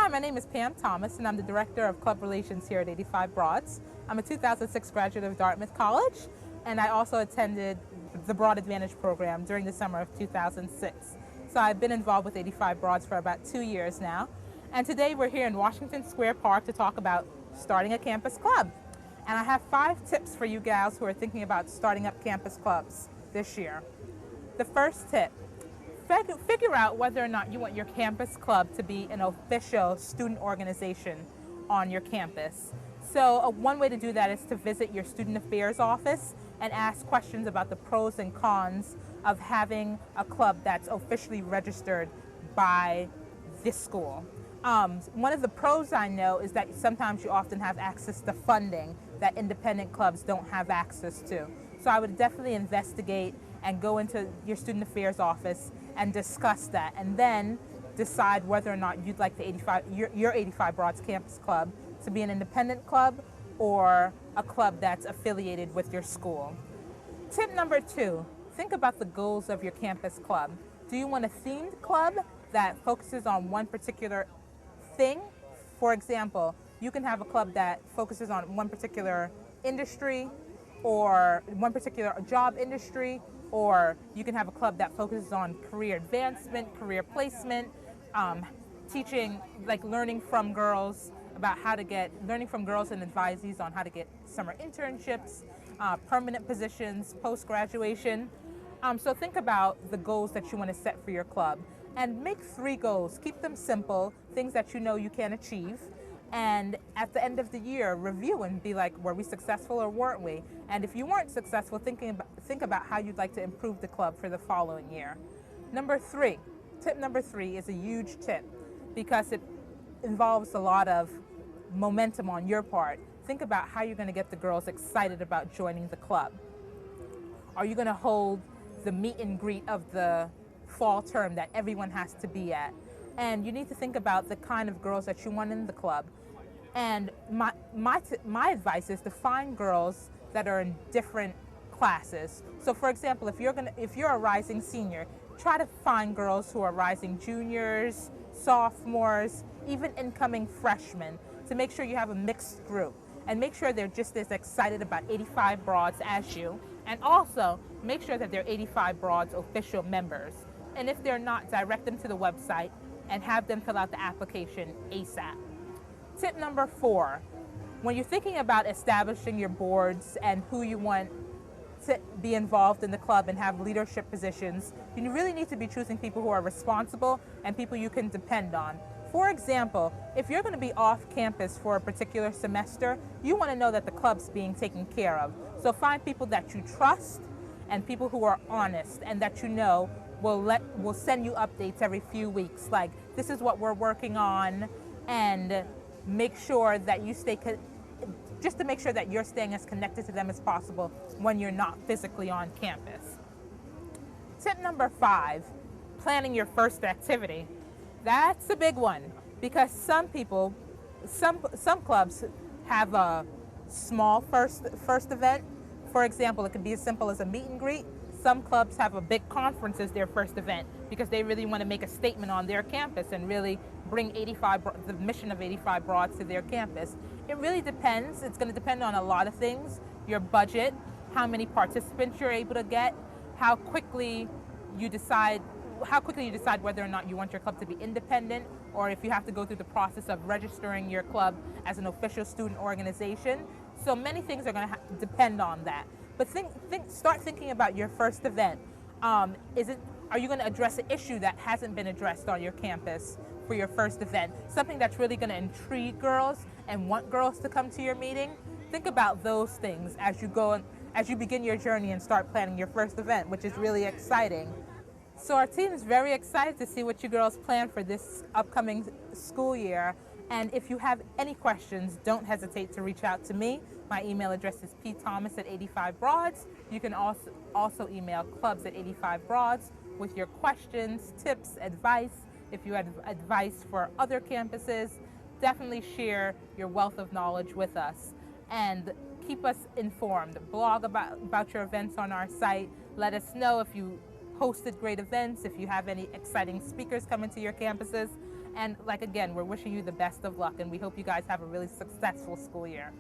Hi, my name is Pam Thomas, and I'm the Director of Club Relations here at 85 Broads. I'm a 2006 graduate of Dartmouth College, and I also attended the Broad Advantage program during the summer of 2006. So I've been involved with 85 Broads for about 2 years now. And today we're here in Washington Square Park to talk about starting a campus club. And I have 5 tips for you gals who are thinking about starting up campus clubs this year. The first tip: figure out whether or not you want your campus club to be an official student organization on your campus. So one way to do that is to visit your student affairs office and ask questions about the pros and cons of having a club that's officially registered by this school. One of the pros I know is that sometimes you often have access to funding that independent clubs don't have access to. So I would definitely investigate and go into your student affairs office and discuss that, and then decide whether or not you'd like your 85 Broads Campus Club to be an independent club or a club that's affiliated with your school. Tip number 2, think about the goals of your campus club. Do you want a themed club that focuses on one particular thing? For example, you can have a club that focuses on one particular industry or one particular job industry, or you can have a club that focuses on career advancement, career placement, teaching, like learning from girls and advisees on how to get summer internships, permanent positions, post-graduation. So think about the goals that you want to set for your club and make 3 goals. Keep them simple, things that you know you can achieve. And at the end of the year, review and be like, were we successful or weren't we? And if you weren't successful, think about how you'd like to improve the club for the following year. Tip number 3 is a huge tip because it involves a lot of momentum on your part. Think about how you're going to get the girls excited about joining the club. Are you going to hold the meet and greet of the fall term that everyone has to be at? And you need to think about the kind of girls that you want in the club. And my advice is to find girls that are in different classes. So for example, if you're a rising senior, try to find girls who are rising juniors, sophomores, even incoming freshmen, to make sure you have a mixed group. And make sure they're just as excited about 85 Broads as you. And also, make sure that they're 85 Broads official members. And if they're not, direct them to the website and have them fill out the application ASAP. Tip number 4, when you're thinking about establishing your boards and who you want to be involved in the club and have leadership positions, you really need to be choosing people who are responsible and people you can depend on. For example, if you're going to be off campus for a particular semester, you want to know that the club's being taken care of. So find people that you trust and people who are honest and that you know will send you updates every few weeks, like this is what we're working on, and make sure that you just to make sure that you're staying as connected to them as possible when you're not physically on campus. Tip number 5, planning your first activity. That's a big one because some clubs have a small first event. For example, it could be as simple as a meet and greet. Some clubs have a big conference as their first event because they really want to make a statement on their campus and really bring the mission of 85 Broads to their campus. It really depends. It's going to depend on a lot of things: your budget, how many participants you're able to get, how quickly you decide whether or not you want your club to be independent, or if you have to go through the process of registering your club as an official student organization. So many things are going to depend on that. But start thinking about your first event. Are you going to address an issue that hasn't been addressed on your campus for your first event? Something that's really going to intrigue girls and want girls to come to your meeting? Think about those things as you begin your journey and start planning your first event, which is really exciting. So our team is very excited to see what you girls plan for this upcoming school year. And if you have any questions, don't hesitate to reach out to me. My email address is pthomas@85broads. You can also email clubs@85broads with your questions, tips, advice. If you have advice for other campuses, definitely share your wealth of knowledge with us. And keep us informed. Blog about your events on our site. Let us know if you hosted great events, if you have any exciting speakers coming to your campuses, And like again, we're wishing you the best of luck, and we hope you guys have a really successful school year.